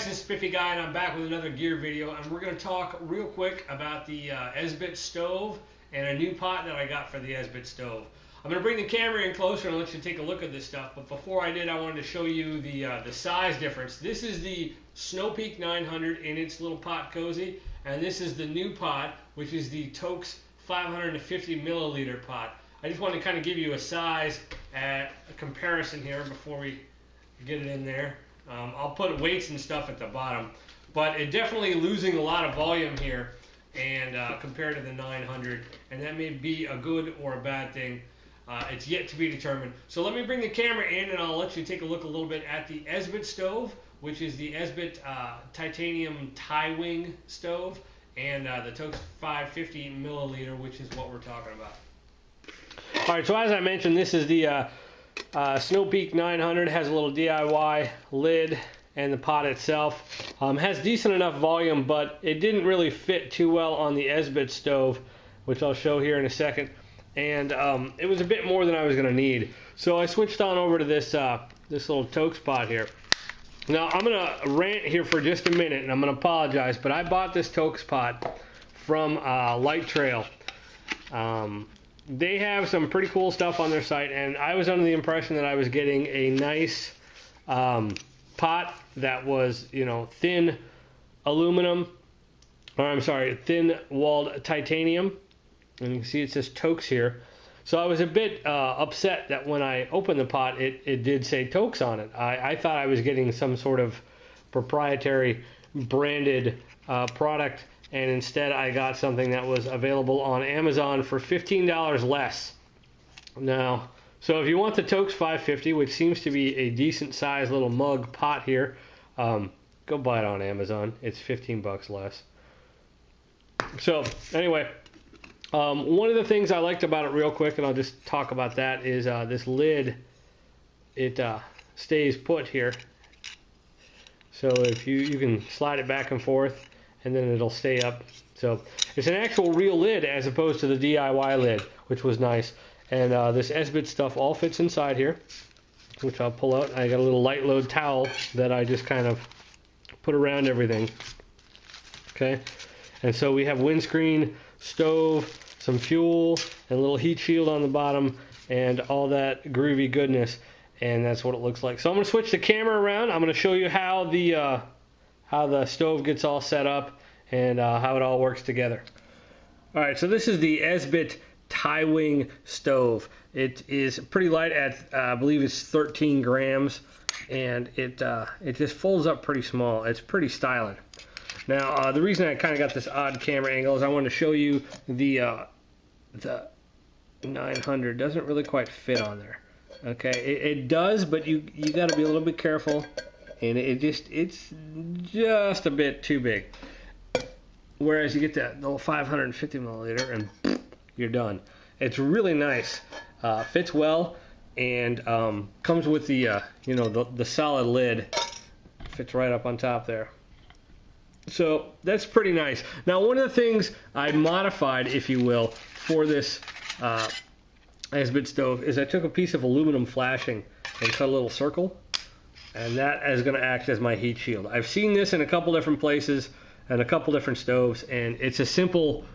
guys, this is Spiffy Guy, and I'm back with another gear video, and we're going to talk real quick about the Esbit stove and a new pot that I got for the Esbit stove. I'm going to bring the camera in closer and let you take a look at this stuff, but before I did, I wanted to show you the size difference. This is the Snow Peak 900 in its little pot cozy, and this is the new pot, which is the Toaks 550 milliliter pot. I just wanted to kind of give you a size at a comparison here before we get it in there. I'll put weights and stuff at the bottom, but it definitely losing a lot of volume here and compared to the 900, and that may be a good or a bad thing. It's yet to be determined. So let me bring the camera in and I'll let you take a look a little bit at the Esbit stove, which is the Esbit titanium TiWing stove, and the Toaks 550 milliliter, which is what we're talking about. All right, so as I mentioned, this is the Snow Peak 900. Has a little DIY lid, and the pot itself has decent enough volume, but it didn't really fit too well on the Esbit stove, which I'll show here in a second. And it was a bit more than I was going to need, so I switched on over to this this little Toaks pot here. Now I'm going to rant here for just a minute, and I'm going to apologize, but I bought this Toaks pot from Light Trail. They have some pretty cool stuff on their site, and I was under the impression that I was getting a nice pot that was, you know, thin aluminum, or I'm sorry, thin walled titanium, and you can see it says Toaks here. So I was a bit upset that when I opened the pot, it did say Toaks on it. I thought I was getting some sort of proprietary branded product, and instead I got something that was available on Amazon for $15 less. Now, so if you want the Toaks 550, which seems to be a decent sized little mug pot here, go buy it on Amazon. It's 15 bucks less. So anyway, one of the things I liked about it real quick, and I'll just talk about that, is this lid. It stays put here. So if you can slide it back and forth, and then it'll stay up. So it's an actual real lid as opposed to the DIY lid, which was nice. And this Esbit stuff all fits inside here, which I'll pull out. I got a little light load towel that I just kind of put around everything. Okay, and so we have windscreen, stove, some fuel, and a little heat shield on the bottom, and all that groovy goodness. And that's what it looks like. So I'm going to switch the camera around. I'm going to show you how the stove gets all set up and how it all works together. All right, so this is the Esbit TiWing stove. It is pretty light at I believe it's 13 grams, and it just folds up pretty small. It's pretty styling. Now the reason I kind of got this odd camera angle is I wanted to show you the 900 doesn't really quite fit on there. Okay, it does, but you got to be a little bit careful. And it's just a bit too big. Whereas you get that little 550 milliliter and you're done. It's really nice. Fits well, and comes with the you know, the solid lid. Fits right up on top there. So that's pretty nice. Now, one of the things I modified, if you will, for this Esbit stove is I took a piece of aluminum flashing and cut a little circle. And that is going to act as my heat shield. I've seen this in a couple different places and a couple different stoves, and it's a simple,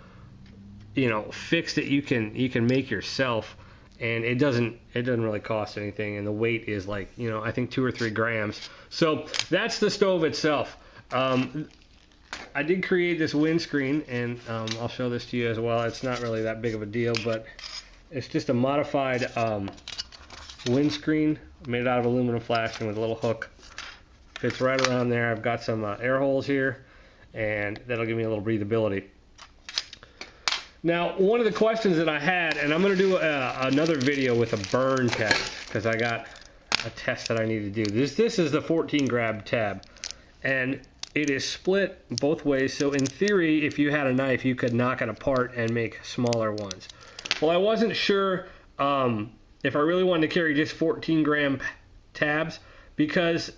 you know, fix that you can make yourself, and it doesn't really cost anything, and the weight is like, you know, I think 2 or 3 grams. So that's the stove itself. I did create this windscreen, and I'll show this to you as well. It's not really that big of a deal, but it's just a modified windscreen. Made it out of aluminum flashing with a little hook. Fits right around there. I've got some air holes here, and that'll give me a little breathability. Now, one of the questions that I had, and I'm going to do another video with a burn test, because I got a test that I need to do. This is the 14 grab tab, and it is split both ways. So in theory, if you had a knife, you could knock it apart and make smaller ones. Well, I wasn't sure if I really wanted to carry just 14 gram tabs, because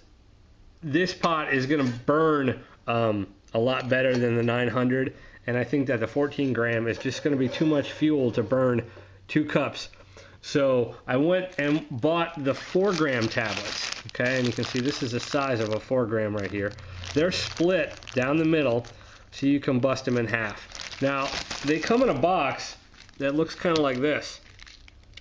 this pot is going to burn a lot better than the 900, and I think that the 14 gram is just going to be too much fuel to burn 2 cups. So I went and bought the 4 gram tablets. Okay, and you can see this is the size of a 4 gram right here. they're split down the middle so you can bust them in half. Now, they come in a box that looks kind of like this.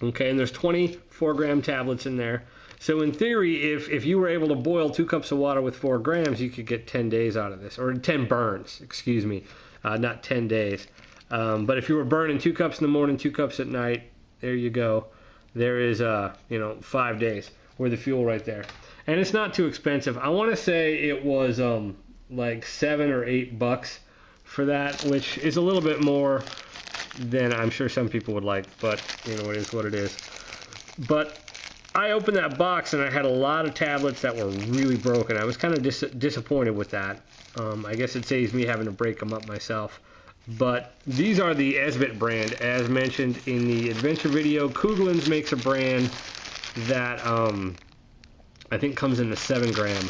Okay, and there's 24-gram tablets in there. So in theory, if you were able to boil 2 cups of water with 4 grams, you could get 10 days out of this, or 10 burns, excuse me, not 10 days. But if you were burning 2 cups in the morning, 2 cups at night, there you go. There is, 5 days worth of fuel right there. And it's not too expensive. I want to say it was like $7 or $8 for that, which is a little bit more than I'm sure some people would like, but it is what it is. But I opened that box and I had a lot of tablets that were really broken. I was kind of disappointed with that. I guess it saves me having to break them up myself. But these are the Esbit brand, as mentioned in the adventure video. Kugelins makes a brand that I think comes in the 7 gram.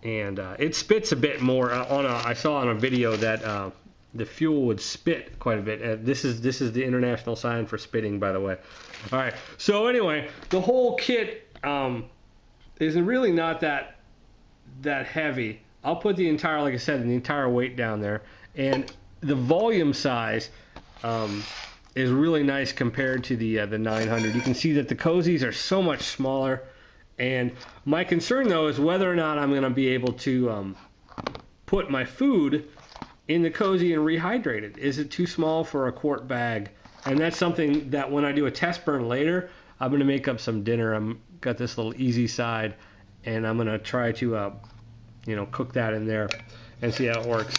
And it spits a bit more. I saw on a video that the fuel would spit quite a bit. This is the international sign for spitting, by the way. All right. So anyway, the whole kit is really not that heavy. I'll put the entire, like I said, the entire weight down there, and the volume size is really nice compared to the 900. You can see that the cozies are so much smaller, and my concern though is whether or not I'm going to be able to put my food in the cozy and rehydrate it. Is it too small for a quart bag? And that's something that when I do a test burn later, I'm going to make up some dinner. I'm got this little easy side, and I'm going to try to cook that in there and see how it works.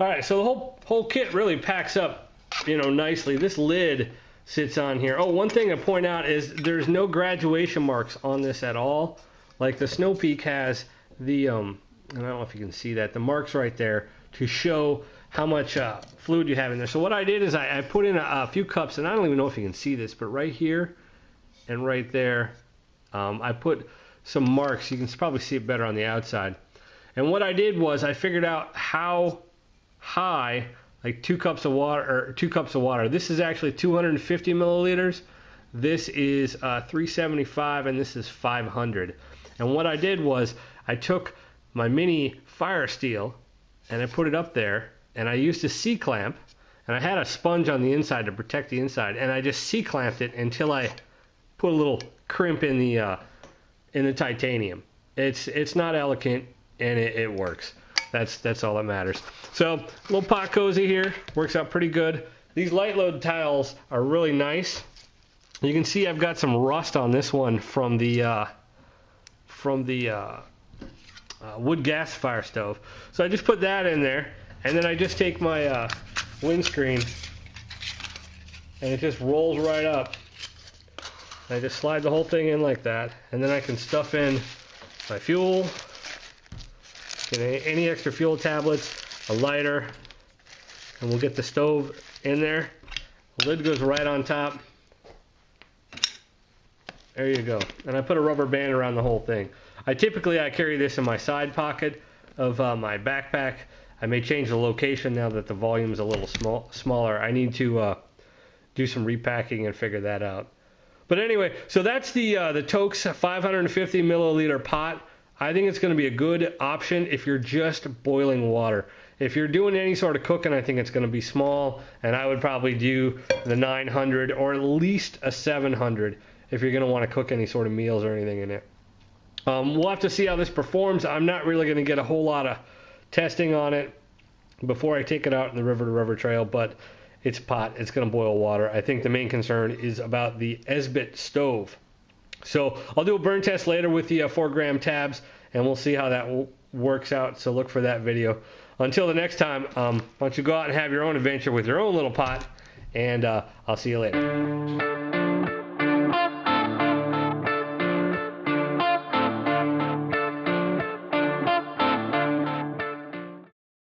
All right, so the whole kit really packs up, nicely. This lid sits on here. Oh, one thing to point out is there's no graduation marks on this at all. Like the Snow Peak has the, I don't know if you can see that, the marks right there to show how much fluid you have in there. So what I did is I put in a few cups, and I don't even know if you can see this, but right here and right there, I put some marks. You can probably see it better on the outside. And what I did was I figured out how high, like 2 cups of water. This is actually 250 milliliters. This is 375, and this is 500. And what I did was I took my mini fire steel and I put it up there, and I used a C-clamp, and I had a sponge on the inside to protect the inside, and I just C-clamped it until I put a little crimp in the titanium. It's not elegant, and it works. That's all that matters. So little pot cozy here works out pretty good. These light load tiles are really nice. You can see I've got some rust on this one from the wood gasifier stove. So I just put that in there, and then I just take my windscreen, and it just rolls right up. I just slide the whole thing in like that, and then I can stuff in my fuel, get any extra fuel tablets, a lighter, and we'll get the stove in there. The lid goes right on top. There you go. And I put a rubber band around the whole thing. I carry this in my side pocket of my backpack. I may change the location now that the volume's a little smaller. I need to do some repacking and figure that out. But anyway, so that's the Toaks 550 milliliter pot. I think it's going to be a good option if you're just boiling water. If you're doing any sort of cooking, I think it's going to be small, and I would probably do the 900 or at least a 700 if you're going to want to cook any sort of meals or anything in it. We'll have to see how this performs. I'm not really going to get a whole lot of testing on it before I take it out in the river-to-river trail, but it's pot. It's going to boil water. I think the main concern is about the Esbit stove. So I'll do a burn test later with the 4-gram tabs, and we'll see how that works out. So look for that video. Until the next time, why don't you go out and have your own adventure with your own little pot, and I'll see you later.